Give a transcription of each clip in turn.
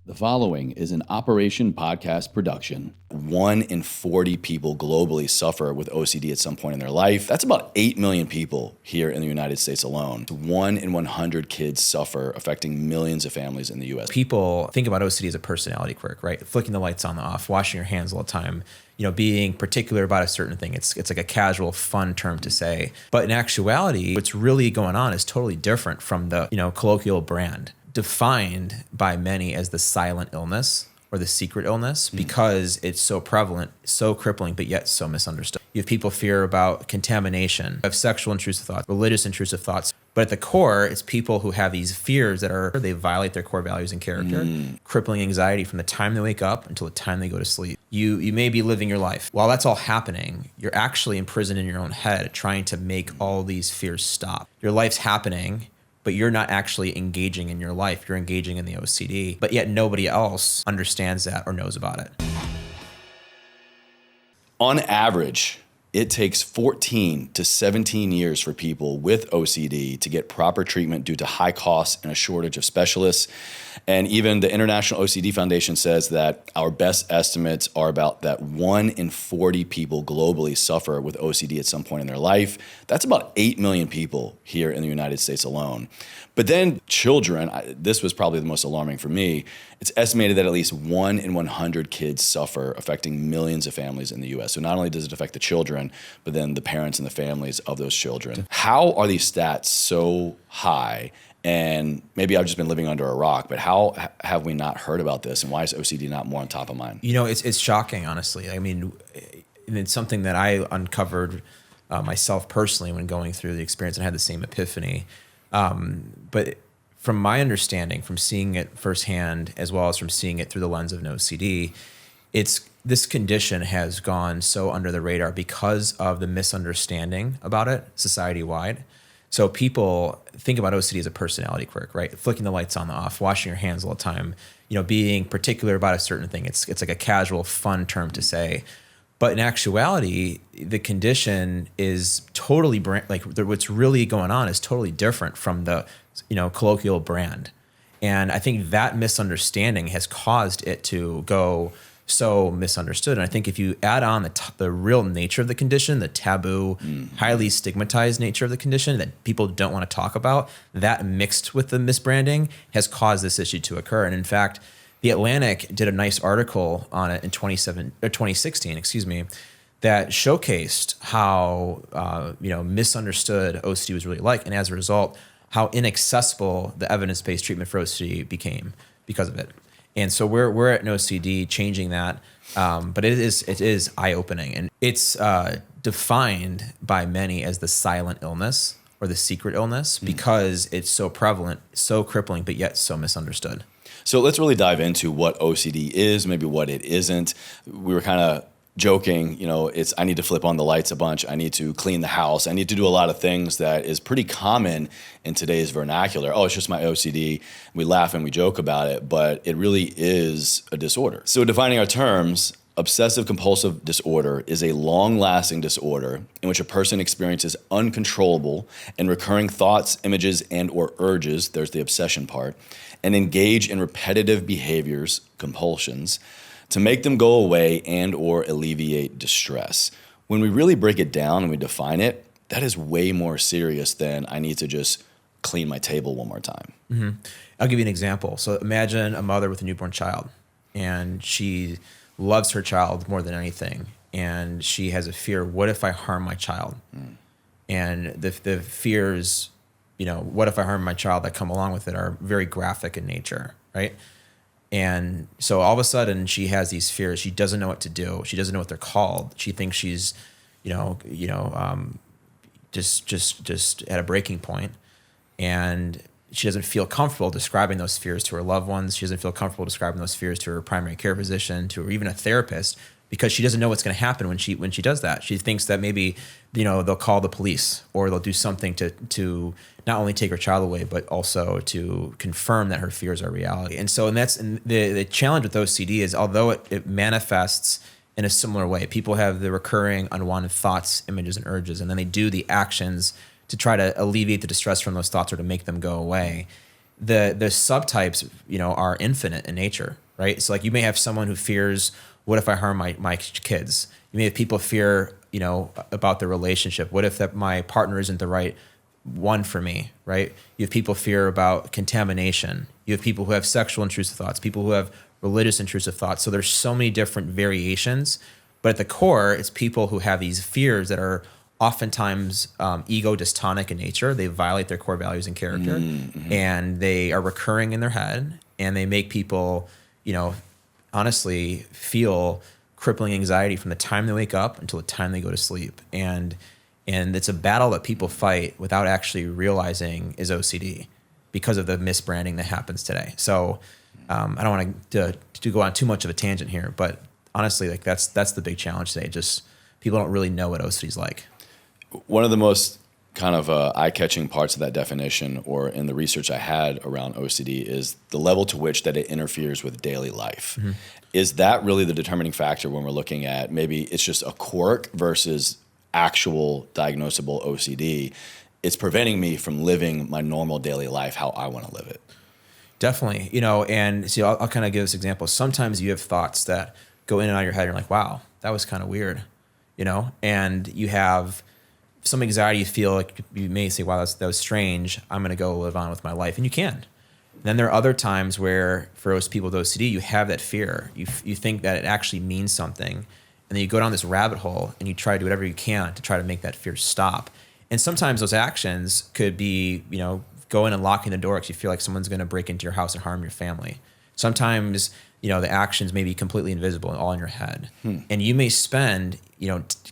The following is an Operation Podcast production. 1 in 40 people globally suffer with OCD at some point in their life. That's about 8 million people here in the United States alone. 1 in 100 kids suffer, affecting millions of families in the US. People think about OCD as a personality quirk, right? Flicking the lights on and off, washing your hands all the time, being particular about a certain thing. It's like a casual, fun term to say. But in actuality, what's really going on is totally different from the, colloquial brand, defined by many as the silent illness or the secret illness because it's so prevalent, so crippling, but yet so misunderstood. You have people fear about contamination, you have sexual intrusive thoughts, religious intrusive thoughts. But at the core, it's people who have these fears they violate their core values and character, crippling anxiety from the time they wake up until the time they go to sleep. You may be living your life. While that's all happening, you're actually imprisoned in your own head trying to make all these fears stop. Your life's happening, but you're not actually engaging in your life. You're engaging in the OCD, but yet nobody else understands that or knows about it. On average, it takes 14 to 17 years for people with OCD to get proper treatment due to high costs and a shortage of specialists. And even the International OCD Foundation says that our best estimates are about that 1 in 40 people globally suffer with OCD at some point in their life. That's about 8 million people here in the United States alone. But then children, this was probably the most alarming for me. It's estimated that at least 1 in 100 kids suffer, affecting millions of families in the US. So not only does it affect the children, but then the parents and the families of those children. How are these stats so high? And maybe I've just been living under a rock, but how have we not heard about this? And why is OCD not more on top of mind? It's shocking, honestly. I mean, it's something that I uncovered myself personally when going through the experience and had the same epiphany. But from my understanding, from seeing it firsthand, as well as from seeing it through the lens of NoCD, this condition has gone so under the radar because of the misunderstanding about it society-wide. So people think about OCD as a personality quirk, right? Flicking the lights on and off, washing your hands all the time, being particular about a certain thing. It's like a casual, fun term to say. But in actuality, the condition is totally what's really going on is totally different from the, colloquial brand. And I think that misunderstanding has caused it to go so misunderstood. And I think if you add on the real nature of the condition, the taboo, highly stigmatized nature of the condition that people don't want to talk about, that mixed with the misbranding has caused this issue to occur. And in fact, The Atlantic did a nice article on it in 2016, that showcased how misunderstood OCD was really like, and as a result, how inaccessible the evidence-based treatment for OCD became because of it. And so we're at NoCD changing that, but it is eye-opening, and it's defined by many as the silent illness or the secret illness because it's so prevalent, so crippling, but yet so misunderstood. So let's really dive into what OCD is, maybe what it isn't. We were kind of joking, I need to flip on the lights a bunch. I need to clean the house. I need to do a lot of things that is pretty common in today's vernacular. Oh, it's just my OCD. We laugh and we joke about it, but it really is a disorder. So defining our terms, Obsessive-Compulsive Disorder is a long-lasting disorder in which a person experiences uncontrollable and recurring thoughts, images, and or urges, there's the obsession part, and engage in repetitive behaviors, compulsions, to make them go away and or alleviate distress. When we really break it down and we define it, that is way more serious than I need to just clean my table one more time. Mm-hmm. I'll give you an example. So imagine a mother with a newborn child, and she loves her child more than anything, and she has a fear, what if I harm my child? And the fears, what if I harm my child that come along with it are very graphic in nature, right? And so all of a sudden she has these fears. She doesn't know what to do. She doesn't know what they're called. She thinks she's, just at a breaking point, and she doesn't feel comfortable describing those fears to her loved ones. She doesn't feel comfortable describing those fears to her primary care physician, to her, even a therapist, because she doesn't know what's going to happen when she does that. She thinks that maybe, they'll call the police or they'll do something to not only take her child away, but also to confirm that her fears are reality. And so, the challenge with OCD is, although it manifests in a similar way, people have the recurring unwanted thoughts, images, and urges, and then they do the actions to try to alleviate the distress from those thoughts or to make them go away. the subtypes, are infinite in nature, right? So like you may have someone who fears, what if I harm my kids? You may have people fear, about the relationship. What if that my partner isn't the right one for me, right? You have people fear about contamination. You have people who have sexual intrusive thoughts, people who have religious intrusive thoughts. So there's so many different variations, but at the core, it's people who have these fears that are oftentimes ego dystonic in nature. They violate their core values and character, and they are recurring in their head, and they make people, honestly feel crippling anxiety from the time they wake up until the time they go to sleep. And it's a battle that people fight without actually realizing is OCD because of the misbranding that happens today. So I don't want to go on too much of a tangent here, but honestly, like that's the big challenge today. Just people don't really know what OCD is like. One of the most kind of eye-catching parts of that definition, or in the research I had around OCD, is the level to which that it interferes with daily life. Mm-hmm. Is that really the determining factor when we're looking at maybe it's just a quirk versus actual diagnosable OCD? It's preventing me from living my normal daily life how I want to live it. Definitely, and see, I'll kind of give this example. Sometimes you have thoughts that go in and out of your head, and you're like, wow, that was kind of weird, and you have some anxiety. You feel like you may say, wow, that was strange. I'm going to go live on with my life. And you can. Then there are other times where for most people with OCD, you have that fear. You think that it actually means something. And then you go down this rabbit hole and you try to do whatever you can to try to make that fear stop. And sometimes those actions could be, going and locking the door because you feel like someone's going to break into your house and harm your family. Sometimes, the actions may be completely invisible and all in your head. And you may spend,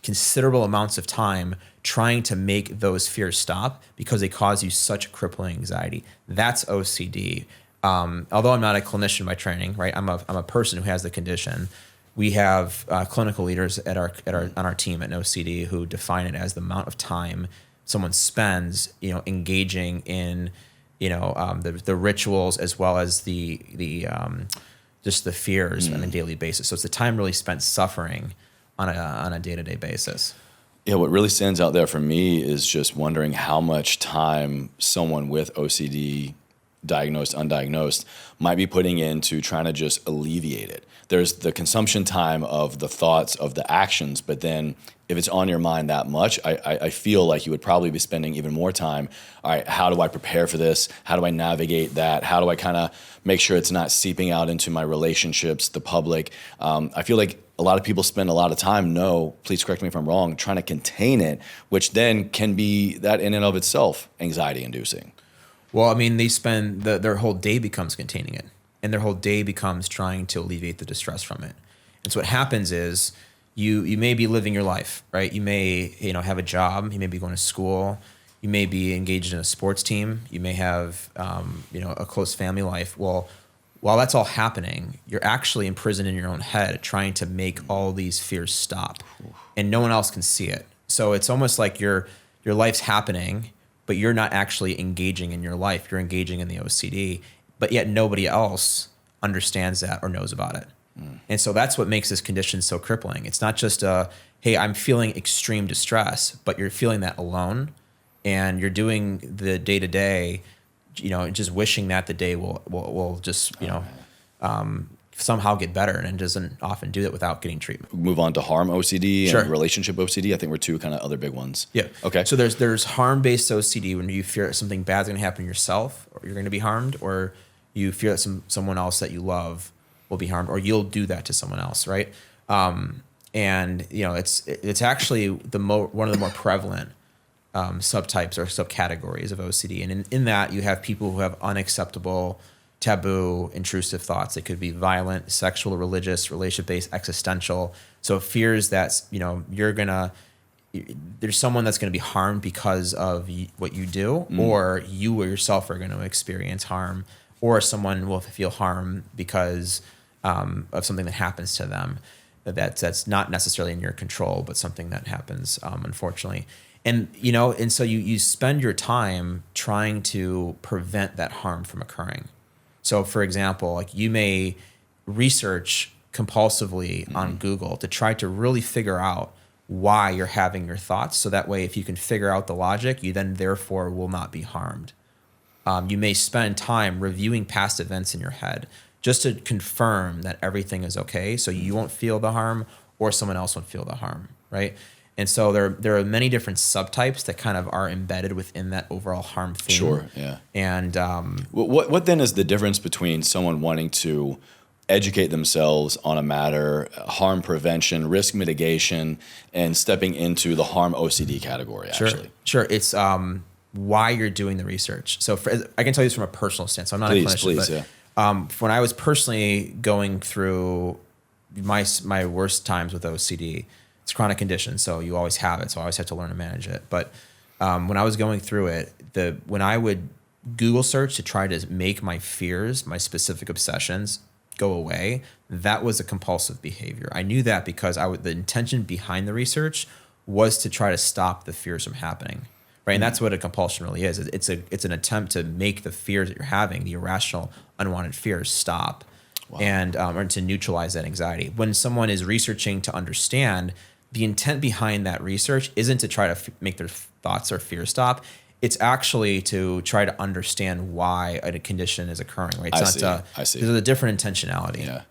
considerable amounts of time trying to make those fears stop because they cause you such crippling anxiety. That's OCD. Although I'm not a clinician by training, right? I'm a person who has the condition. We have clinical leaders on our team at NoCD who define it as the amount of time someone spends, engaging in, the rituals as well as the just the fears on a daily basis. So it's the time really spent suffering on a day-to-day basis. Yeah, what really stands out there for me is just wondering how much time someone with OCD, diagnosed, undiagnosed, might be putting into trying to just alleviate it. There's the consumption time of the thoughts, of the actions, but then if it's on your mind that much, I feel like you would probably be spending even more time. All right, how do I prepare for this? How do I navigate that? How do I kind of make sure it's not seeping out into my relationships, the public? I feel like a lot of people spend a lot of time, please correct me if I'm wrong, trying to contain it, which then can be that in and of itself anxiety inducing. Well, I mean, they spend their whole day becomes containing it, and their whole day becomes trying to alleviate the distress from it. And so what happens is you may be living your life, right? You may have a job, you may be going to school, you may be engaged in a sports team, you may have a close family life. Well, while that's all happening, you're actually imprisoned in your own head trying to make all these fears stop, and no one else can see it. So it's almost like your life's happening, but you're not actually engaging in your life. You're engaging in the OCD, but yet nobody else understands that or knows about it. And so that's what makes this condition so crippling. It's not just hey, I'm feeling extreme distress, but you're feeling that alone, and you're doing the day-to-day, just wishing that the day will just, somehow get better, and it doesn't often do that without getting treatment. Move on to harm OCD Sure. and relationship OCD. I think we're two kind of other big ones. Yeah. Okay. So there's harm-based OCD when you fear something bad's going to happen to yourself, or you're going to be harmed, or you fear that someone else that you love will be harmed, or you'll do that to someone else, right? And it's actually one of the more prevalent subtypes or subcategories of OCD, and in that you have people who have unacceptable, taboo, intrusive thoughts. It could be violent, sexual, religious, relationship-based, existential. So fears that there's someone that's going to be harmed because of what you do, or you yourself are going to experience harm, or someone will feel harm because of something that happens to them that's not necessarily in your control, but something that happens, unfortunately. And so you spend your time trying to prevent that harm from occurring. So, for example, like you may research compulsively on Google to try to really figure out why you're having your thoughts. So that way, if you can figure out the logic, you then therefore will not be harmed. you may spend time reviewing past events in your head just to confirm that everything is okay, so you won't feel the harm or someone else won't feel the harm, right? And so there are many different subtypes that kind of are embedded within that overall harm theme. Sure, yeah. And what then is the difference between someone wanting to educate themselves on a matter, harm prevention, risk mitigation, and stepping into the harm OCD category, actually? Sure. It's why you're doing the research. So I can tell you this from a personal stance. So I'm not a clinician, but when I was personally going through my worst times with OCD, it's a chronic condition, so you always have it. So I always have to learn to manage it. But when I was going through it, when I would Google search to try to make my fears, my specific obsessions, go away, that was a compulsive behavior. I knew that because the intention behind the research was to try to stop the fears from happening, right? And that's what a compulsion really is. It's an attempt to make the fears that you're having, the irrational, unwanted fears, stop. Wow. And or to neutralize that anxiety. When someone is researching to understand, the intent behind that research isn't to try to make their thoughts or fears stop. It's actually to try to understand why a condition is occurring. Right? I see. There's a different intentionality. Yeah.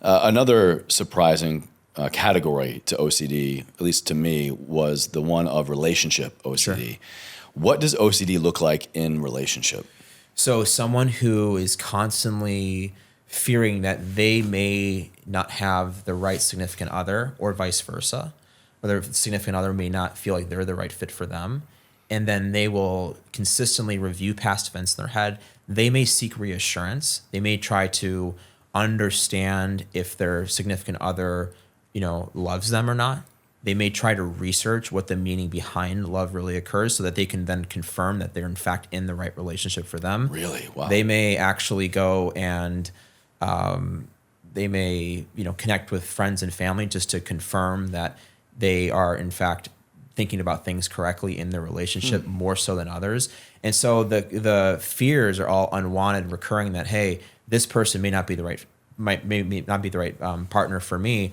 Another surprising category to OCD, at least to me, was the one of relationship OCD. Sure. What does OCD look like in relationship? So someone who is constantly fearing that they may not have the right significant other or vice versa, or their significant other may not feel like they're the right fit for them. And then they will consistently review past events in their head. They may seek reassurance. They may try to understand if their significant other, loves them or not. They may try to research what the meaning behind love really occurs so that they can then confirm that they're in fact in the right relationship for them. Really? Wow. They may actually go and they may, connect with friends and family just to confirm that they are in fact thinking about things correctly in their relationship more so than others. And so the fears are all unwanted, recurring that, hey, this person may not be the right, may not be the right partner for me,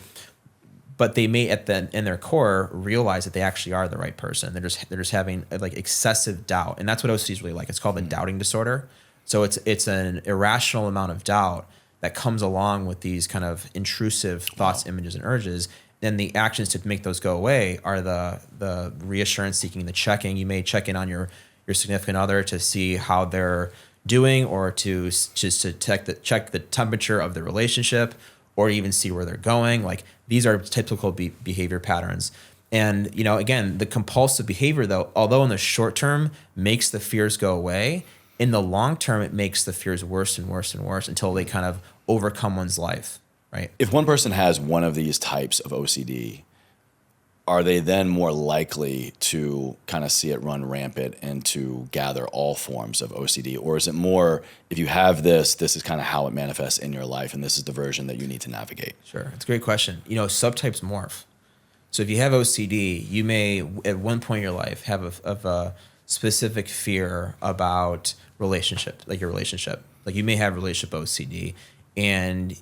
but they may in their core realize that they actually are the right person. They're just having like excessive doubt, and that's what OCD is really like. It's called the doubting disorder. So it's an irrational amount of doubt that comes along with these kind of intrusive thoughts, images, and urges. Then the actions to make those go away are the reassurance seeking, the checking. You may check in on your significant other to see how they're doing, or to just to check the temperature of the relationship, or even see where they're going. Like, these are typical behavior patterns. And, again, the compulsive behavior, though, although in the short term makes the fears go away, in the long term, it makes the fears worse and worse and worse until they kind of overcome one's life, right? If one person has one of these types of OCD, are they then more likely to kind of see it run rampant and to gather all forms of OCD? Or is it more, if you have this is kind of how it manifests in your life, and this is the version that you need to navigate? Sure. It's a great question. Subtypes morph. So if you have OCD, you may at one point in your life have a specific fear about relationship, like your relationship. Like, you may have relationship OCD, and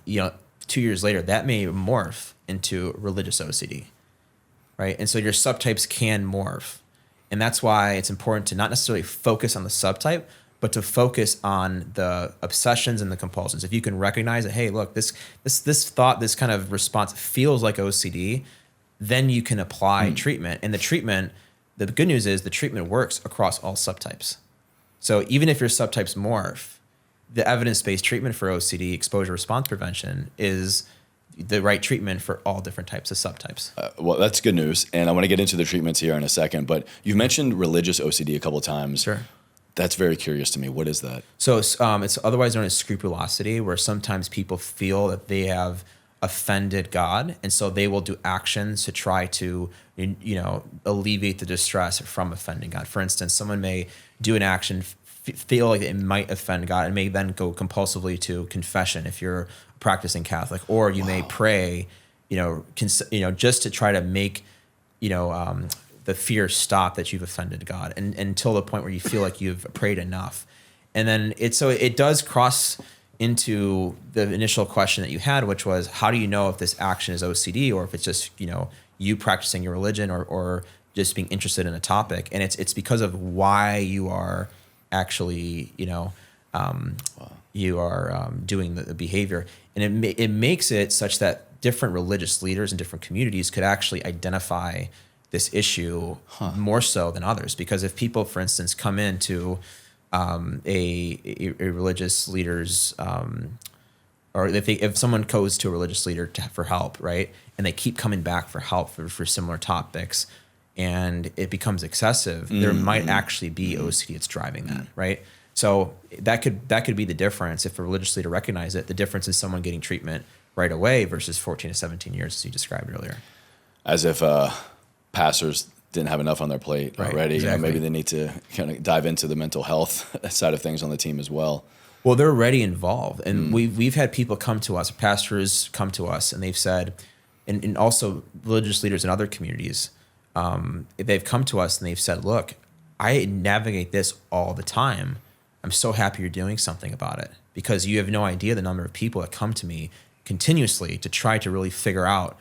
2 years later that may morph into religious OCD, right? And so your subtypes can morph, and that's why it's important to not necessarily focus on the subtype, but to focus on the obsessions and the compulsions. If you can recognize that, hey, look, this thought, this kind of response feels like OCD, then you can apply treatment. And the good news is the treatment works across all subtypes. So even if your subtypes morph, the evidence-based treatment for OCD, exposure response prevention, is the right treatment for all different types of subtypes. Well, that's good news. And I want to get into the treatments here in a second, but you've mentioned religious OCD a couple of times. Sure. That's very curious to me. What is that? So it's otherwise known as scrupulosity, where sometimes people feel that they have offended God, and so they will do actions to try to alleviate the distress from offending God. For instance, someone may do an action, feel like it might offend God, and may then go compulsively to confession if you're a practicing Catholic, or you may pray, just to try to make the fear stop that you've offended God, and until the point where you feel like you've prayed enough. And then it does cross into the initial question that you had, which was, how do you know if this action is OCD, or if it's just you practicing your religion, or just being interested in a topic? And it's because of why you are actually, you are doing the behavior. And it makes it such that different religious leaders in different communities could actually identify this issue more so than others. Because if people, for instance, come into a religious leader's, or if someone goes to a religious leader for help, right, and they keep coming back for help for similar topics, and it becomes excessive, there might actually be OCD that's driving that, right? So that could be the difference if a religious leader recognizes it. The difference is someone getting treatment right away versus 14 to 17 years, as you described earlier. As if pastors didn't have enough on their plate already. Exactly. Maybe they need to kind of dive into the mental health side of things on the team as well. Well, they're already involved, and we've had people come to us, pastors come to us, and they've said, and also religious leaders in other communities, they've come to us and they've said, look, I navigate this all the time. I'm so happy you're doing something about it, because you have no idea the number of people that come to me continuously to try to really figure out,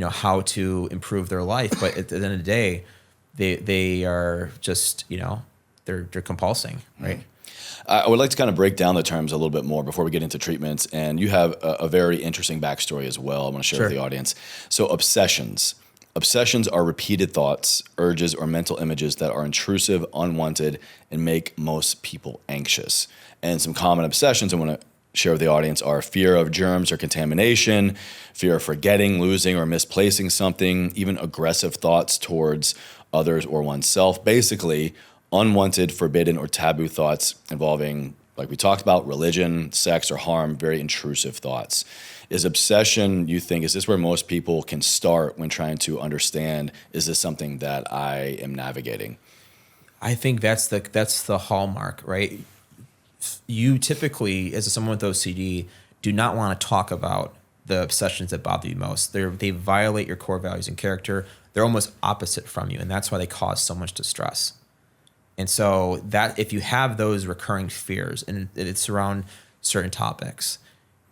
how to improve their life. But at the end of the day, they are just, they're compulsing, right? I would like to kind of break down the terms a little bit more before we get into treatments. And you have a very interesting backstory as well I want to share with the audience. So obsessions. Obsessions are repeated thoughts, urges, or mental images that are intrusive, unwanted, and make most people anxious. And some common obsessions I want to share with the audience are fear of germs or contamination, fear of forgetting, losing, or misplacing something, even aggressive thoughts towards others or oneself. Basically, unwanted, forbidden, or taboo thoughts involving, like we talked about, religion, sex, or harm, very intrusive thoughts. Is obsession, you think, is this where most people can start when trying to understand, is this something that I am navigating? I think that's the hallmark, right? You typically, as someone with OCD, do not want to talk about the obsessions that bother you most. They violate your core values and character. They're almost opposite from you, and that's why they cause so much distress. And so that if you have those recurring fears and it's around certain topics,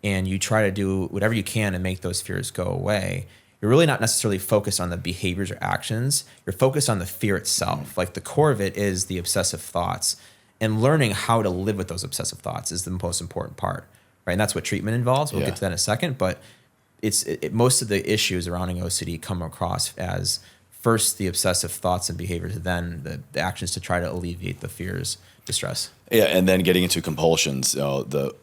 and you try to do whatever you can to make those fears go away, you're really not necessarily focused on the behaviors or actions. You're focused on the fear itself. Like the core of it is the obsessive thoughts, and learning how to live with those obsessive thoughts is the most important part, right? And that's what treatment involves. We'll get to that in a second, but most of the issues surrounding OCD come across as first the obsessive thoughts and behaviors, then the actions to try to alleviate the fears, distress. Yeah, and then getting into compulsions, the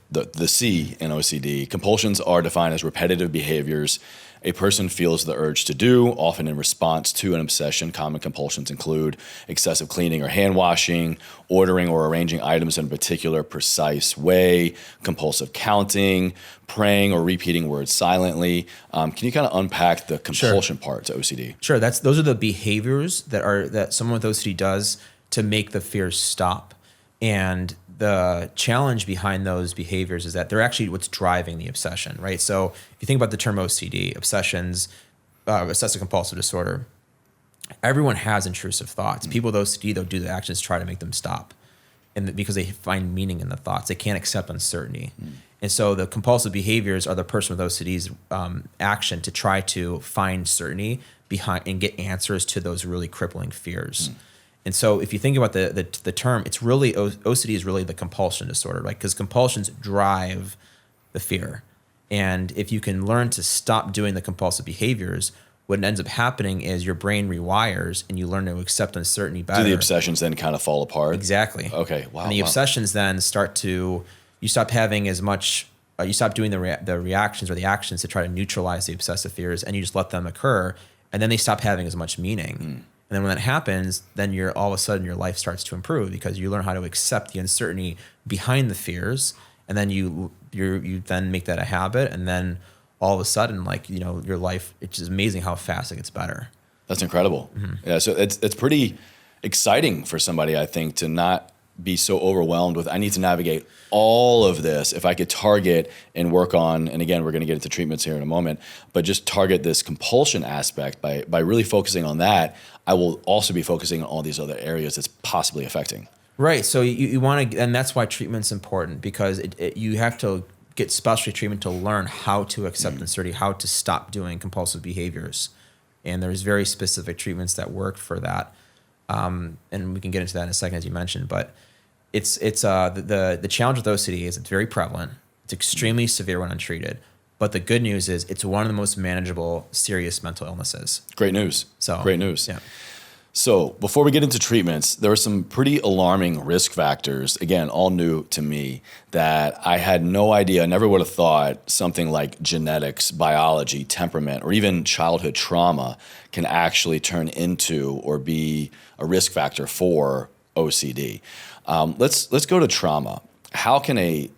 C in OCD. Compulsions are defined as repetitive behaviors a person feels the urge to do, often in response to an obsession. Common compulsions include excessive cleaning or hand washing, ordering or arranging items in a particular precise way, compulsive counting, praying or repeating words silently. Can you kind of unpack the compulsion part to OCD? Sure. Those are the behaviors that someone with OCD does to make the fears stop. And the challenge behind those behaviors is that they're actually what's driving the obsession, right? So if you think about the term OCD, obsessions, Obsessive-Compulsive Disorder, everyone has intrusive thoughts. People with OCD, they'll do the actions to try to make them stop, and because they find meaning in the thoughts. They can't accept uncertainty. And so the compulsive behaviors are the person with OCD's action to try to find certainty behind and get answers to those really crippling fears. And so if you think about the term, it's really, OCD is really the compulsion disorder, right? Because compulsions drive the fear. And if you can learn to stop doing the compulsive behaviors, what ends up happening is your brain rewires and you learn to accept uncertainty better. Do the obsessions then kind of fall apart? Exactly. Okay, wow. And the obsessions then you stop having as much, you stop doing the reactions or the actions to try to neutralize the obsessive fears, and you just let them occur, and then they stop having as much meaning. And then when that happens, then all of a sudden your life starts to improve because you learn how to accept the uncertainty behind the fears, and then you then make that a habit, and then all of a sudden, your life, it's just amazing how fast it gets better. That's incredible. Yeah, so it's pretty exciting for somebody, I think, to not be so overwhelmed with, I need to navigate all of this. If I could target and work on, and again, we're going to get into treatments here in a moment, but just target this compulsion aspect by really focusing on that, I will also be focusing on all these other areas it's possibly affecting. Right. So you want to, and that's why treatment's important, because you have to get specialty treatment to learn how to accept uncertainty, how to stop doing compulsive behaviors. And there's very specific treatments that work for that. And we can get into that in a second, as you mentioned, but The challenge with OCD is it's very prevalent. It's extremely severe when untreated. But the good news is it's one of the most manageable, serious mental illnesses. Great news. So great news. Yeah. So before we get into treatments, there are some pretty alarming risk factors, again, all new to me, that I had no idea, never would have thought something like genetics, biology, temperament, or even childhood trauma can actually turn into or be a risk factor for OCD. Let's go to trauma. How can a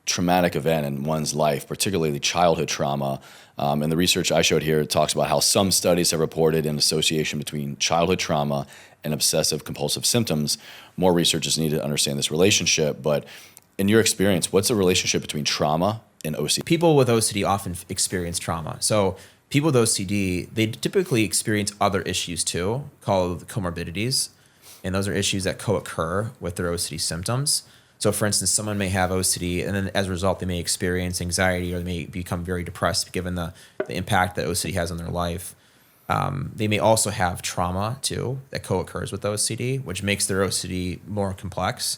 traumatic event in one's life, particularly childhood trauma, and the research I showed here talks about how some studies have reported an association between childhood trauma and obsessive-compulsive symptoms. More research is needed to understand this relationship, but in your experience, what's the relationship between trauma and OCD? People with OCD often experience trauma. So people with OCD, they typically experience other issues too, called comorbidities, and those are issues that co-occur with their OCD symptoms. So for instance, someone may have OCD and then as a result, they may experience anxiety or they may become very depressed given the impact that OCD has on their life. They may also have trauma too that co-occurs with OCD, which makes their OCD more complex.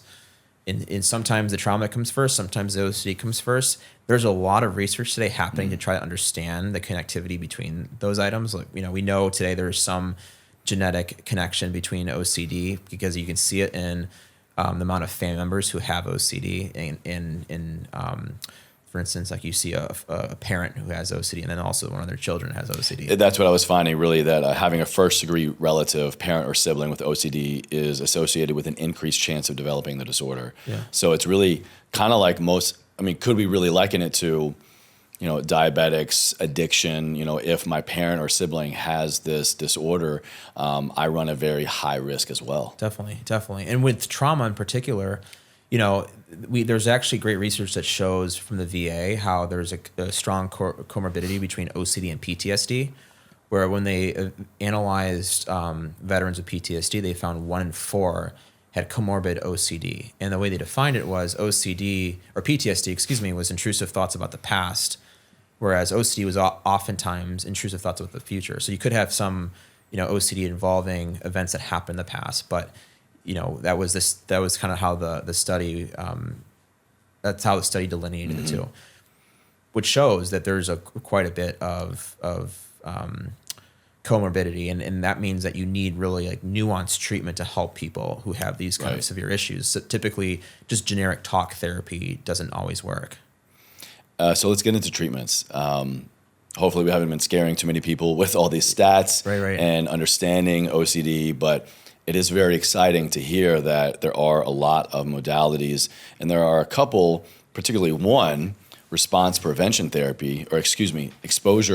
And sometimes the trauma comes first, sometimes the OCD comes first. There's a lot of research today happening to try to understand the connectivity between those items. Like, we know today there's some genetic connection between OCD because you can see it in the amount of family members who have OCD for instance, like you see a parent who has OCD and then also one of their children has OCD. That's what I was finding, really, that having a first-degree relative, parent or sibling with OCD is associated with an increased chance of developing the disorder. Yeah. So it's really kind of like could we really liken it to, diabetics, addiction? If my parent or sibling has this disorder, I run a very high risk as well. Definitely. And with trauma in particular, there's actually great research that shows from the VA how there's a strong comorbidity between OCD and PTSD, where when they analyzed veterans with PTSD, they found 1 in 4 had comorbid OCD. And the way they defined it was OCD, or PTSD, was intrusive thoughts about the past, whereas OCD was oftentimes intrusive thoughts about the future. So you could have some, OCD involving events that happened in the past, but that was kind of how the study, that's how the study delineated the two, which shows that there's quite a bit of comorbidity, and that means that you need really like nuanced treatment to help people who have these kind of severe issues. So typically, just generic talk therapy doesn't always work. So let's get into treatments. Hopefully we haven't been scaring too many people with all these stats and understanding OCD, but it is very exciting to hear that there are a lot of modalities, and there are a couple, particularly one, exposure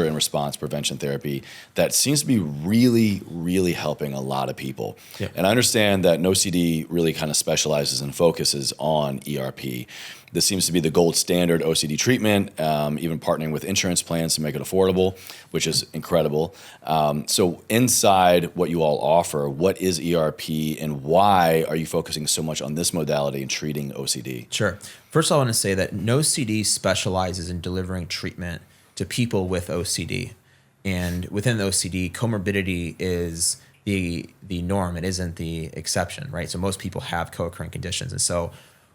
and response prevention therapy that seems to be really, really helping a lot of people. Yep. And I understand that NoCD really kind of specializes and focuses on ERP. This seems to be the gold standard OCD treatment, even partnering with insurance plans to make it affordable, which is incredible. So inside what you all offer, what is ERP and why are you focusing so much on this modality in treating OCD? Sure. First, I want to say that NoCD specializes in delivering treatment to people with OCD. And within the OCD, comorbidity is the norm. It isn't the exception, right? So most people have co-occurring conditions. And so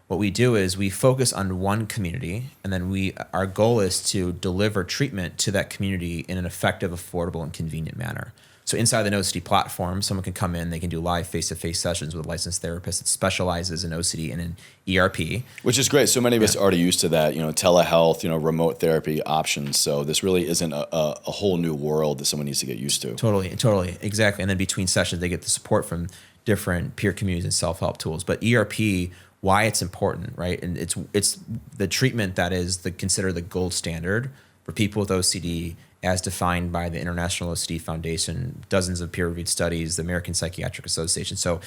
what we do is we focus on one community, and then our goal is to deliver treatment to that community in an effective, affordable, and convenient manner. So inside the NoCD platform, someone can come in, they can do live face-to-face sessions with a licensed therapist that specializes in OCD and in ERP. Which is great. So many of us are already used to that, telehealth, remote therapy options. So this really isn't a whole new world that someone needs to get used to. Totally, exactly. And then between sessions, they get the support from different peer communities and self-help tools. But ERP, why it's important, right? And it's the treatment that is considered the gold standard for people with OCD as defined by the International OCD Foundation, dozens of peer-reviewed studies, the American Psychiatric Association. So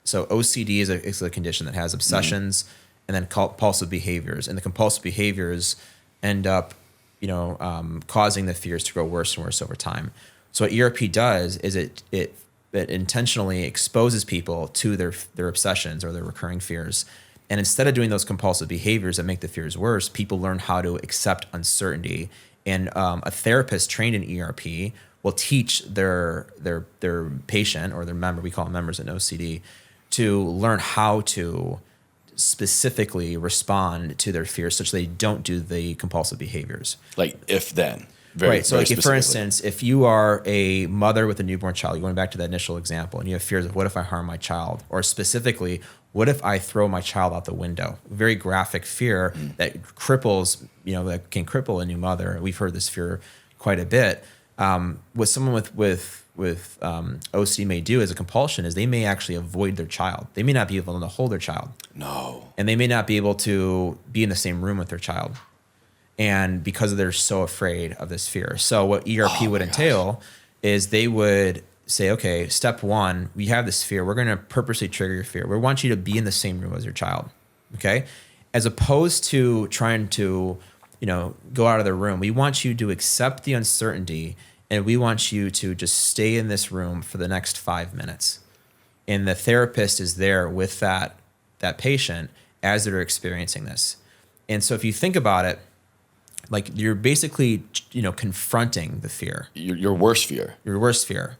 OCD is a condition that has obsessions and then compulsive behaviors. And the compulsive behaviors end up, causing the fears to grow worse and worse over time. So what ERP does is it intentionally exposes people to their obsessions or their recurring fears. And instead of doing those compulsive behaviors that make the fears worse, people learn how to accept uncertainty. And a therapist trained in ERP will teach their patient or their member, we call them members in OCD, to learn how to specifically respond to their fears such they don't do the compulsive behaviors. Like if then. Right. So like if, for instance, if you are a mother with a newborn child, going back to that initial example, and you have fears of what if I harm my child? Or specifically, what if I throw my child out the window? Very graphic fear that cripples, that can cripple a new mother. We've heard this fear quite a bit. What someone with OCD may do as a compulsion is they may actually avoid their child. They may not be able to hold their child. No. And they may not be able to be in the same room with their child. And because they're so afraid of this fear. So what ERP would entail is they would say, okay, step one, we have this fear. We're going to purposely trigger your fear. We want you to be in the same room as your child. Okay. As opposed to trying to, go out of the room, we want you to accept the uncertainty and we want you to just stay in this room for the next 5 minutes. And the therapist is there with that patient as they're experiencing this. And so if you think about it, like you're basically, confronting the fear. Your worst fear. Your worst fear.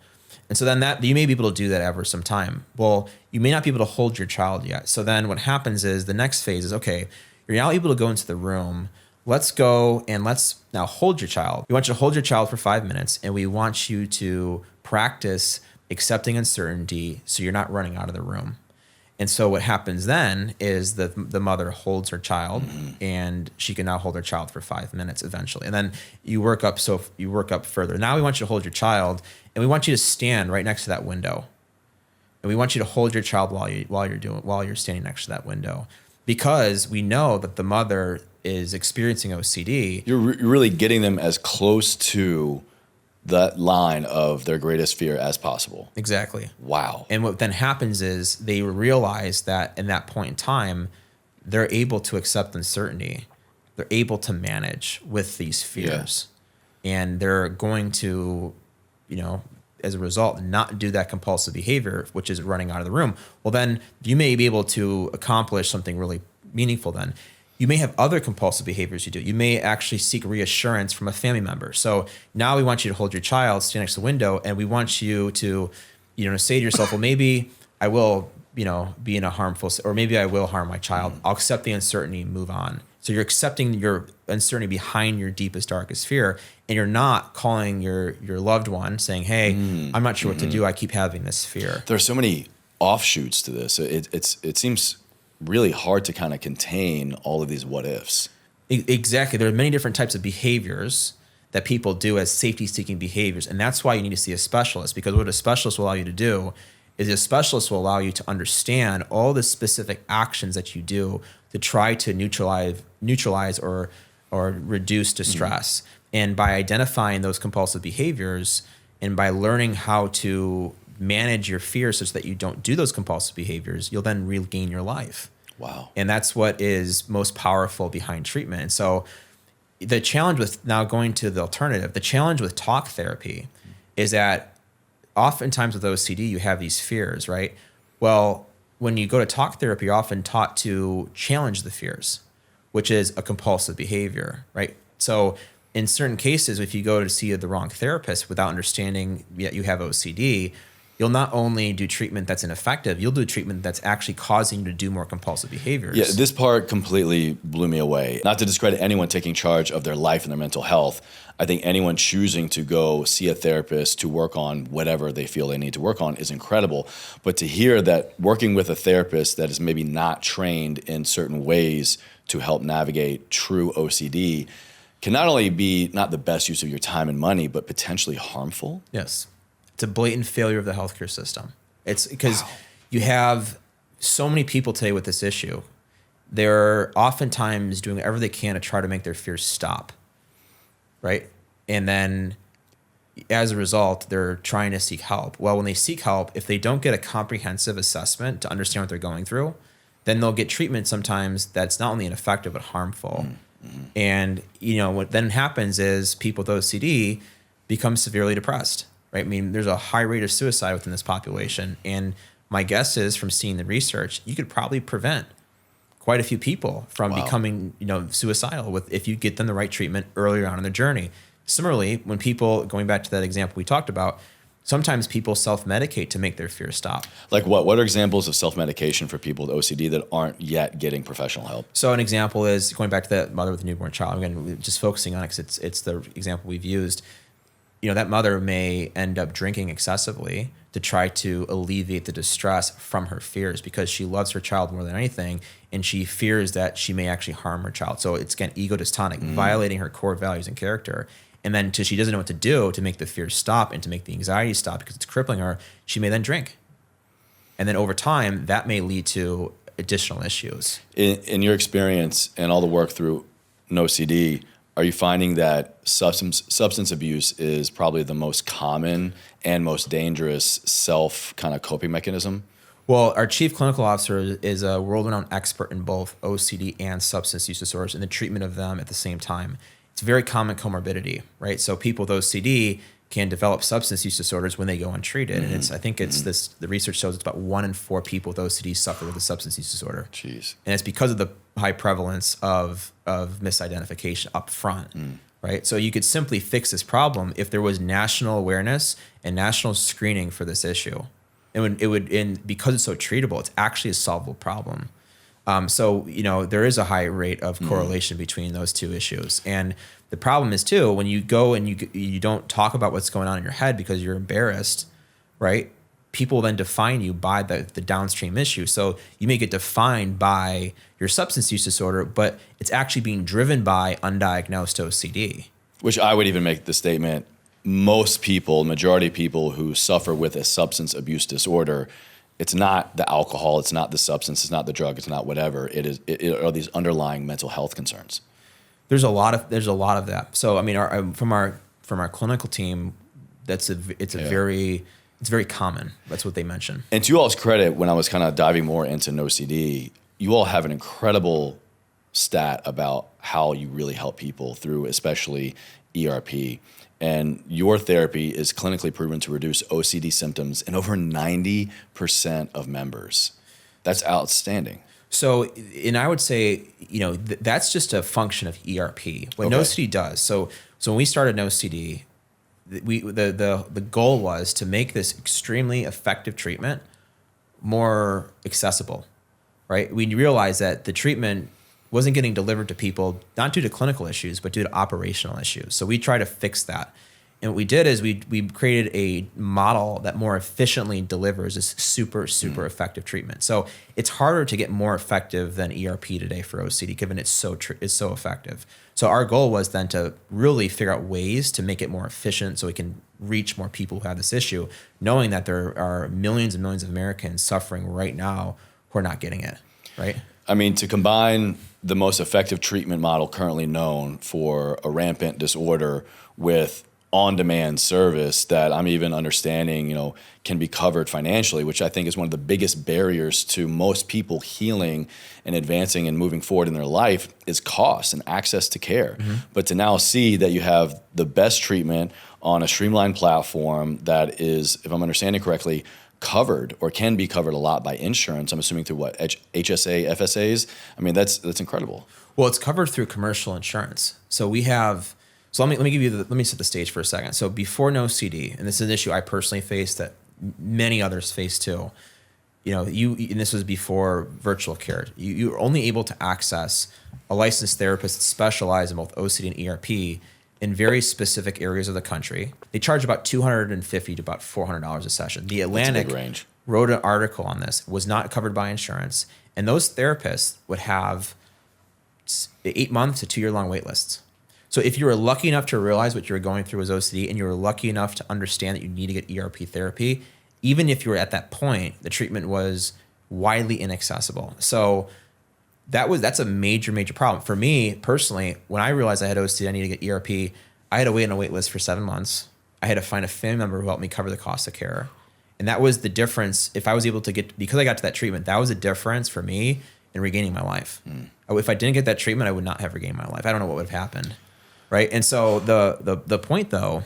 And so then you may be able to do that after some time. Well, you may not be able to hold your child yet. So then what happens is the next phase is, okay, you're now able to go into the room. Let's go and let's now hold your child. We want you to hold your child for 5 minutes and we want you to practice accepting uncertainty so you're not running out of the room. And so what happens then is the mother holds her child and she can now hold her child for 5 minutes eventually. And then you work up further. Now we want you to hold your child and we want you to stand right next to that window. And we want you to hold your child while you're standing next to that window. Because we know that the mother is experiencing OCD. You're really getting them as close to that line of their greatest fear as possible. Exactly. Wow. And what then happens is they realize that in that point in time, they're able to accept uncertainty. They're able to manage with these fears. Yeah. And they're going to, as a result, not do that compulsive behavior, which is running out of the room. Well, then you may be able to accomplish something really meaningful then. You may have other compulsive behaviors you do. You may actually seek reassurance from a family member. So now we want you to hold your child, stand next to the window, and we want you to, say to yourself, well, maybe I will, be in a harmful, or maybe I will harm my child. I'll accept the uncertainty and move on. So you're accepting your uncertainty behind your deepest, darkest fear, and you're not calling your loved one saying, hey, I'm not sure what to do. I keep having this fear. There are so many offshoots to this. It seems really hard to kind of contain all of these what ifs. Exactly. There are many different types of behaviors that people do as safety-seeking behaviors. And that's why you need to see a specialist, because what a specialist will allow you to do is a specialist will allow you to understand all the specific actions that you do to try to neutralize or reduce distress. And by identifying those compulsive behaviors and by learning how to manage your fears such that you don't do those compulsive behaviors, you'll then regain your life. Wow. And that's what is most powerful behind treatment. And so the challenge with now going to the alternative, the challenge with talk therapy is that oftentimes with OCD, you have these fears, right? Well, when you go to talk therapy, you're often taught to challenge the fears, which is a compulsive behavior, right? So in certain cases, if you go to see the wrong therapist without understanding yet you have OCD, you'll not only do treatment that's ineffective, you'll do treatment that's actually causing you to do more compulsive behaviors. Yeah, this part completely blew me away. Not to discredit anyone taking charge of their life and their mental health. I think anyone choosing to go see a therapist to work on whatever they feel they need to work on is incredible. But to hear that working with a therapist that is maybe not trained in certain ways to help navigate true OCD can not only be not the best use of your time and money, but potentially harmful. Yes. It's a blatant failure of the healthcare system. It's because you have so many people today with this issue. They're oftentimes doing whatever they can to try to make their fears stop, right? And then as a result, they're trying to seek help. Well, when they seek help, if they don't get a comprehensive assessment to understand what they're going through, then they'll get treatment sometimes that's not only ineffective but harmful. And, what then happens is people with OCD become severely depressed. Right? I mean, there's a high rate of suicide within this population. And my guess is from seeing the research, you could probably prevent quite a few people from becoming, suicidal if you get them the right treatment earlier on in their journey. Similarly, when people, going back to that example we talked about, Sometimes people self-medicate to make their fear stop. Like what? What are examples of self-medication for people with OCD that aren't yet getting professional help? So an example is going back to that mother with a newborn child. Again, just focusing on it because it's the example we've used. That mother may end up drinking excessively to try to alleviate the distress from her fears because she loves her child more than anything, and she fears that she may actually harm her child. So it's, again, ego dystonic, violating her core values and character. And then till she doesn't know what to do to make the fear stop and to make the anxiety stop because it's crippling her, she may then drink. And then over time, that may lead to additional issues. In your experience and all the work through NoCD, are you finding that substance abuse is probably the most common and most dangerous self kind of coping mechanism? Well, our chief clinical officer is a world-renowned expert in both OCD and substance use disorders and the treatment of them at the same time. It's a very common comorbidity, right? So people with OCD can develop substance use disorders when they go untreated. And I think the research shows it's about 1 in 4 people with OCD suffer with a substance use disorder. Jeez. And it's because of the high prevalence of misidentification up front, right? So you could simply fix this problem if there was national awareness and national screening for this issue. And because it's so treatable, it's actually a solvable problem. So there is a high rate of correlation between those two issues. And the problem is too, when you go and you don't talk about what's going on in your head because you're embarrassed, right? People then define you by the downstream issue. So you may get defined by your substance use disorder, but it's actually being driven by undiagnosed OCD. Which I would even make the statement, most people, majority of people who suffer with a substance abuse disorder, it's not the alcohol, it's not the substance, it's not the drug, it's not whatever. It are these underlying mental health concerns. There's a lot of that. So I mean, from our clinical team, it's very common. That's what they mention. And to you all's credit, when I was kind of diving more into NoCD, you all have an incredible stat about how you really help people through, especially ERP. And your therapy is clinically proven to reduce OCD symptoms in over 90% of members. That's outstanding. So, and I would say, that's just a function of ERP. What NoCD does. So when we started NoCD, the goal was to make this extremely effective treatment more accessible, right? We realized that the treatment wasn't getting delivered to people, not due to clinical issues, but due to operational issues. So we try to fix that. And what we did is we created a model that more efficiently delivers this super effective treatment. So it's harder to get more effective than ERP today for OCD, given it's so effective. So our goal was then to really figure out ways to make it more efficient so we can reach more people who have this issue, knowing that there are millions and millions of Americans suffering right now who are not getting it, right? I mean, to combine the most effective treatment model currently known for a rampant disorder with on-demand service that I'm even understanding, can be covered financially, which I think is one of the biggest barriers to most people healing and advancing and moving forward in their life is cost and access to care. But to now see that you have the best treatment on a streamlined platform that is, if I'm understanding correctly, covered or can be covered a lot by insurance. I'm assuming through what, HSA, FSAs? I mean, that's incredible. Well, it's covered through commercial insurance. So we have. So let me set the stage for a second. So before NoCD, and this is an issue I personally faced that many others face too. And this was before virtual care. You were only able to access a licensed therapist that specialized in both OCD and ERP in very specific areas of the country. They charge about $250 to about $400 a session. The Atlantic wrote an article on this. It was not covered by insurance, and those therapists would have 8-month to 2-year-long wait lists. So if you were lucky enough to realize what you were going through was OCD and you were lucky enough to understand that you need to get ERP therapy, even if you were at that point, the treatment was widely inaccessible. So that's a major problem. For me personally, when I realized I had OCD, I need to get ERP, I had to wait on a wait list for 7 months. I had to find a family member who helped me cover the cost of care. And that was the difference. If I was able to because I got to that treatment, that was a difference for me in regaining my life. If I didn't get that treatment, I would not have regained my life. I don't know what would have happened. Right. And so the point though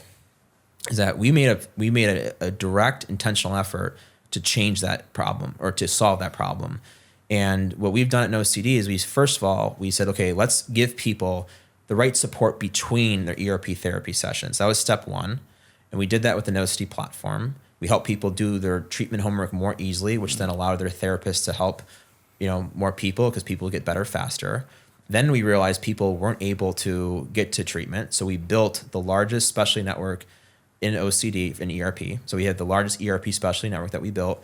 is that we made a direct intentional effort to change that problem or to solve that problem. And what we've done at NoCD is we said, okay, let's give people the right support between their ERP therapy sessions. That was step one. And we did that with the NoCD platform. We helped people do their treatment homework more easily, which then allowed their therapists to help, more people because people get better faster. Then we realized people weren't able to get to treatment. So we built the largest specialty network in OCD and ERP. So we had the largest ERP specialty network that we built.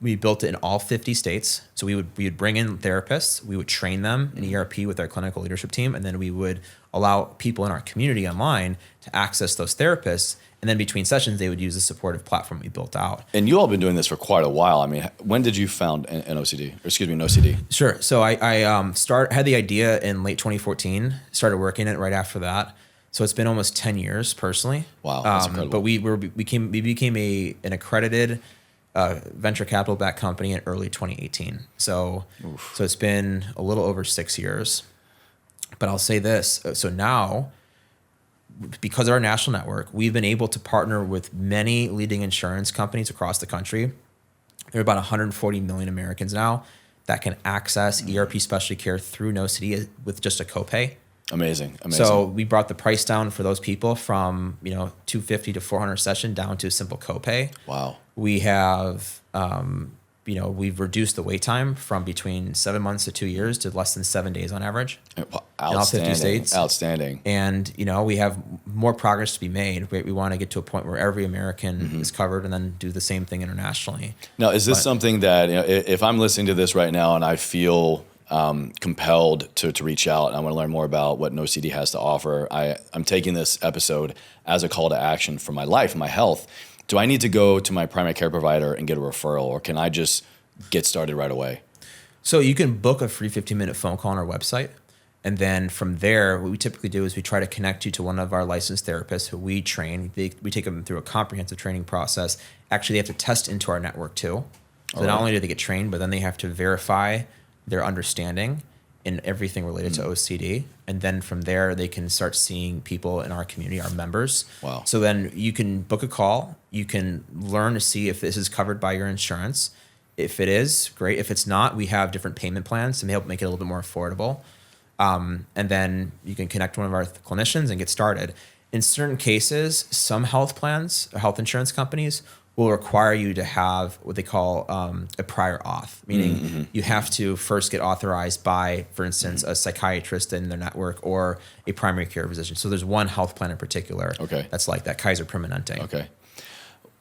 We built it in all 50 states. So we would bring in therapists, we would train them in ERP with our clinical leadership team, and then we would allow people in our community online to access those therapists. And then between sessions, they would use the supportive platform we built out. And you all been doing this for quite a while. I mean, when did you found NoCD? Sure. So I had the idea in late 2014, started working it right after that. So it's been almost 10 years personally. Wow, that's incredible. But we became an accredited venture capital backed company in early 2018. So it's been a little over 6 years. But I'll say this. So now, because of our national network, we've been able to partner with many leading insurance companies across the country. There are about 140 million Americans now that can access ERP specialty care through NoCD with just a copay. Amazing. So we brought the price down for those people from $250 to $400 a session down to a simple copay. Wow. We have we've reduced the wait time from between 7 months to 2 years to less than 7 days on average. Outstanding. In all 50 states. Outstanding. And we have more progress to be made. We want to get to a point where every American is covered, and then do the same thing internationally. Now, is this something that if I'm listening to this right now and I feel compelled to reach out and I want to learn more about what NoCD has to offer, I'm taking this episode as a call to action for my life, my health. Do I need to go to my primary care provider and get a referral, or can I just get started right away? So you can book a free 15-minute phone call on our website. And then from there, what we typically do is we try to connect you to one of our licensed therapists who we train. We take them through a comprehensive training process. Actually, they have to test into our network too. So not only do they get trained, but then they have to verify their understanding in everything related to OCD. And then from there, they can start seeing people in our community, our members. Wow. So then you can book a call. You can learn to see if this is covered by your insurance. If it is, great. If it's not, we have different payment plans to help make it a little bit more affordable. And then you can connect one of our clinicians and get started. In certain cases, some health plans or health insurance companies will require you to have what they call a prior auth, meaning you have to first get authorized by, for instance, a psychiatrist in their network or a primary care physician. So there's one health plan in particular that's like that, Kaiser Permanente. Okay.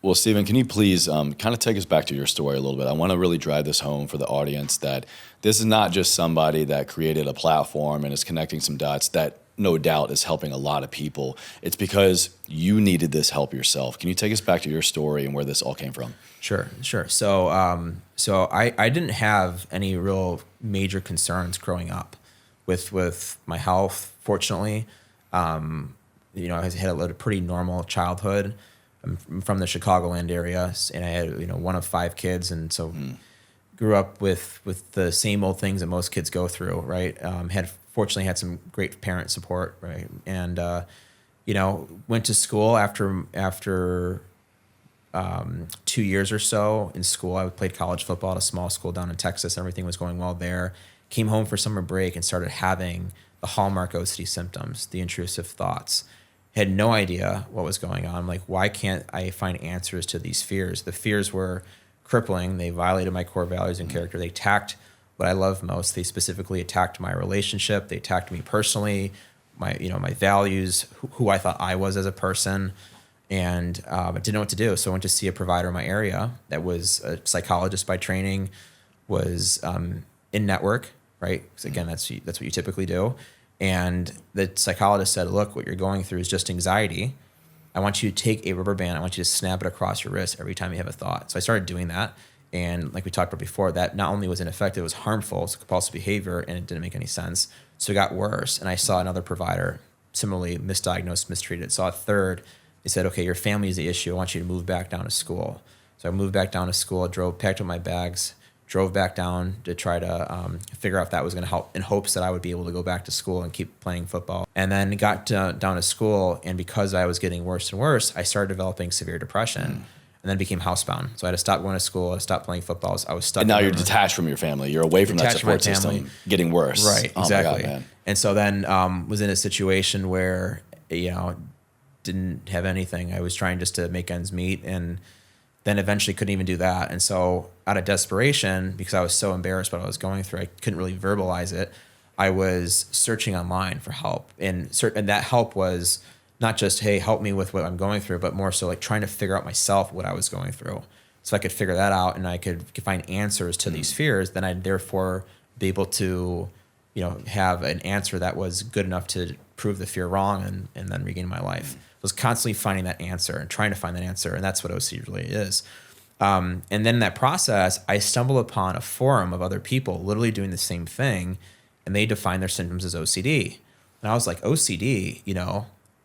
Well, Stephen, can you please kind of take us back to your story a little bit? I want to really drive this home for the audience that this is not just somebody that created a platform and is connecting some dots that no doubt is helping a lot of people. It's because you needed this help yourself. Can you take us back to your story and where this all came from? Sure. So I didn't have any real major concerns growing up with my health, fortunately. I had a pretty normal childhood. I'm from the Chicagoland area, and I had one of 5 kids, and so grew up with the same old things that most kids go through, right? Fortunately had some great parent support, right? And went to school after 2 years or so in school. I played college football at a small school down in Texas. Everything was going well there. Came home for summer break and started having the hallmark OCD symptoms, the intrusive thoughts. Had no idea what was going on. I'm like, why can't I find answers to these fears? The fears were crippling. They violated my core values and character. They attacked what I love most. They specifically attacked my relationship. They attacked me personally, my values, who I thought I was as a person, and I didn't know what to do. So I went to see a provider in my area that was a psychologist by training, was in network, right? Because again, that's what you typically do. And the psychologist said, look, what you're going through is just anxiety. I want you to take a rubber band. I want you to snap it across your wrist every time you have a thought. So I started doing that. And like we talked about before, that not only was ineffective, it was harmful. It's compulsive behavior, and it didn't make any sense. So it got worse. And I saw another provider, similarly misdiagnosed, mistreated. Saw a third. They said, okay, your family is the issue. I want you to move back down to school. So I moved back down to school, packed up my bags, drove back down to try to figure out if that was going to help, in hopes that I would be able to go back to school and keep playing football. And then got down to school, and because I was getting worse and worse, I started developing severe depression, and then became housebound. So I had to stop going to school, I stopped playing football. I was stuck. And now you're detached from your family. You're away from that support system, getting worse. Right, exactly. Oh my God, man. And so then was in a situation where, didn't have anything. I was trying just to make ends meet, and then eventually couldn't even do that. And so out of desperation, because I was so embarrassed by what I was going through, I couldn't really verbalize it. I was searching online for help, and that help was not just, hey, help me with what I'm going through, but more so like trying to figure out myself what I was going through. So I could figure that out, and I could find answers to these fears. Then I'd therefore be able to, have an answer that was good enough to prove the fear wrong and then regain my life. I was constantly finding that answer and trying to find that answer, and that's what OCD really is. And then in that process, I stumbled upon a forum of other people literally doing the same thing, and they define their symptoms as OCD. And I was like, OCD,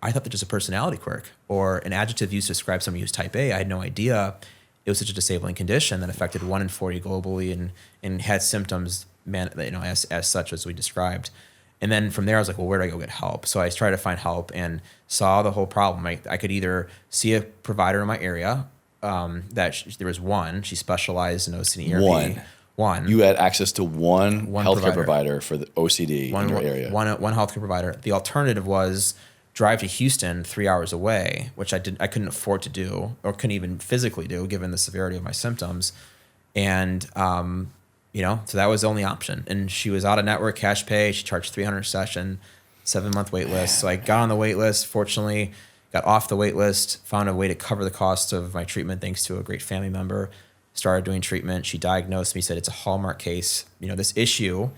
I thought that just a personality quirk or an adjective used to describe someone who's type A. I had no idea it was such a disabling condition that affected 1 in 40 globally and had symptoms, as such as we described. And then from there, I was like, well, where do I go get help? So I tried to find help and saw the whole problem. I could either see a provider in my area. There was one. She specialized in OCD ERP. One. You had access to one healthcare provider for the OCD in your area. One healthcare provider. The alternative was drive to Houston 3 hours away, which I couldn't afford to do or couldn't even physically do given the severity of my symptoms. And, so that was the only option. And she was out of network, cash pay. She charged $300 a session, 7-month wait list. So I got on the wait list, fortunately, got off the wait list, found a way to cover the cost of my treatment thanks to a great family member, started doing treatment. She diagnosed me, said it's a hallmark case. This issue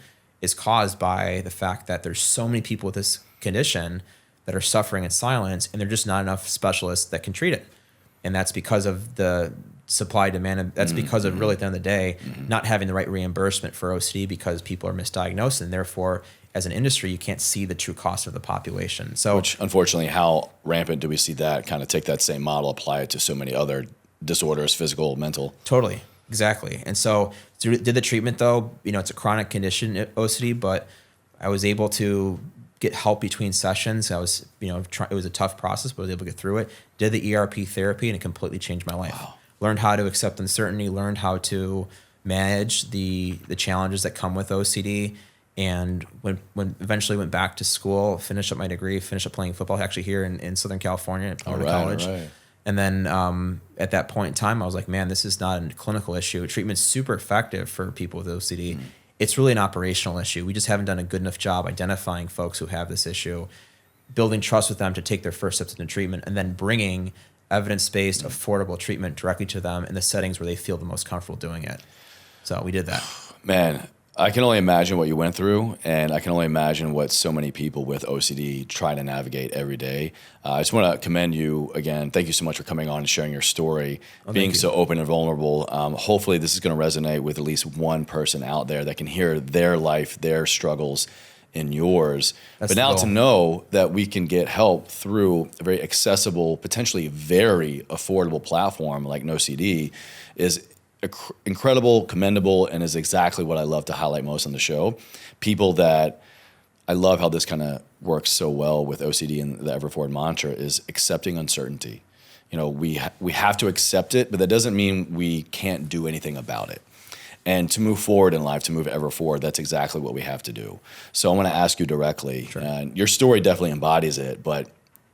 is caused by the fact that there's so many people with this condition that are suffering in silence, and there are just not enough specialists that can treat it. And that's because of the supply demand. And that's because of really at the end of the day, not having the right reimbursement for OCD because people are misdiagnosed. And therefore, as an industry, you can't see the true cost of the population. So, which unfortunately, how rampant do we see that kind of take that same model, apply it to so many other disorders, physical, mental? Totally. Exactly. And so did the treatment though, it's a chronic condition, OCD, but I was able to get help between sessions. I was, it was a tough process, but I was able to get through it. Did the ERP therapy, and it completely changed my life. Wow. Learned how to accept uncertainty, learned how to manage the challenges that come with OCD. And when eventually went back to school, finished up my degree, finished up playing football actually here in Southern California at college. Right. And then at that point in time, I was like, man, this is not a clinical issue. Treatment's super effective for people with OCD. It's really an operational issue. We just haven't done a good enough job identifying folks who have this issue, building trust with them to take their first steps into treatment, and then bringing evidence-based, affordable treatment directly to them in the settings where they feel the most comfortable doing it. So we did that. Man, I can only imagine what you went through, and I can only imagine what so many people with OCD try to navigate every day. I just want to commend you again. Thank you so much for coming on and sharing your story, being so open and vulnerable. Hopefully this is going to resonate with at least one person out there that can hear their life, their struggles in yours. That's but now cool. To know that we can get help through a very accessible, potentially very affordable platform like NoCD is incredible, commendable, and is exactly what I love to highlight most on the show. People that I love how this kind of works so well with OCD and the Ever Forward mantra is accepting uncertainty. We have to accept it, but that doesn't mean we can't do anything about it. And to move forward in life, to move ever forward, that's exactly what we have to do. So I want to ask you directly, Sure. Your story definitely embodies it, but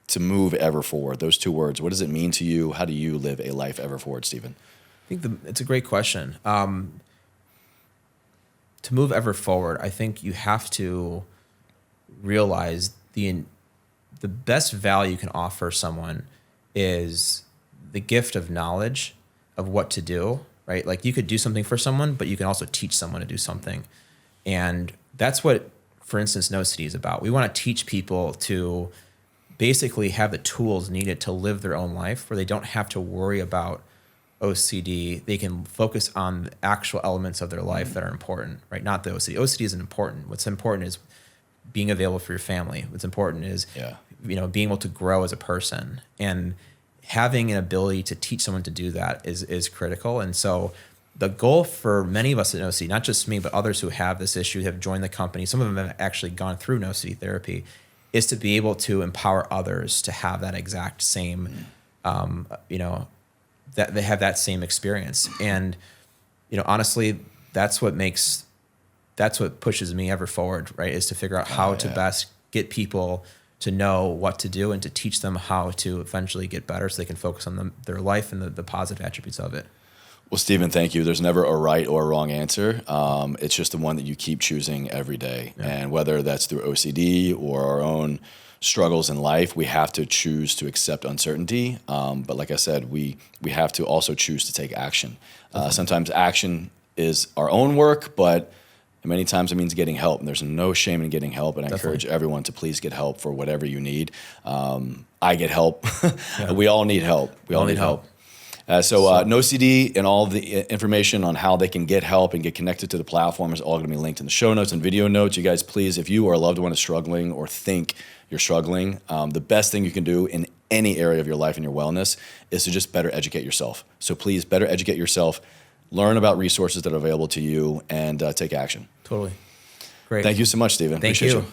to move ever forward, those two words, what does it mean to you? How do you live a life ever forward, Stephen? I think it's a great question. To move ever forward, I think you have to realize the best value you can offer someone is the gift of knowledge of what to do, right? Like you could do something for someone, but you can also teach someone to do something. And that's what, for instance, NoCD is about. We want to teach people to basically have the tools needed to live their own life where they don't have to worry about OCD. They can focus on the actual elements of their life that are important, right? Not the OCD. OCD isn't important. What's important is being available for your family. What's important is, being able to grow as a person, and having an ability to teach someone to do that is critical. And so the goal for many of us at NoCD, not just me, but others who have this issue, have joined the company, some of them have actually gone through NoCD therapy, is to be able to empower others to have that exact same, that they have that same experience. And, honestly, that's what pushes me ever forward, right? Is to figure out how to best get people to know what to do and to teach them how to eventually get better so they can focus on their life and the positive attributes of it. Well, Stephen, thank you. There's never a right or a wrong answer. It's just the one that you keep choosing every day. Yeah. And whether that's through OCD or our own struggles in life, we have to choose to accept uncertainty. But like I said, we have to also choose to take action. Sometimes action is our own work, but many times it means getting help. And there's no shame in getting help. And I encourage everyone to please get help for whatever you need. I get help. Yeah. We all need help. We all need help. So NoCD and all the information on how they can get help and get connected to the platform is all going to be linked in the show notes and video notes. You guys, please, if you or a loved one is struggling or think you're struggling, the best thing you can do in any area of your life and your wellness is to just better educate yourself. So please, better educate yourself, learn about resources that are available to you, and take action. Totally. Great. Thank you so much, Stephen. Thank you.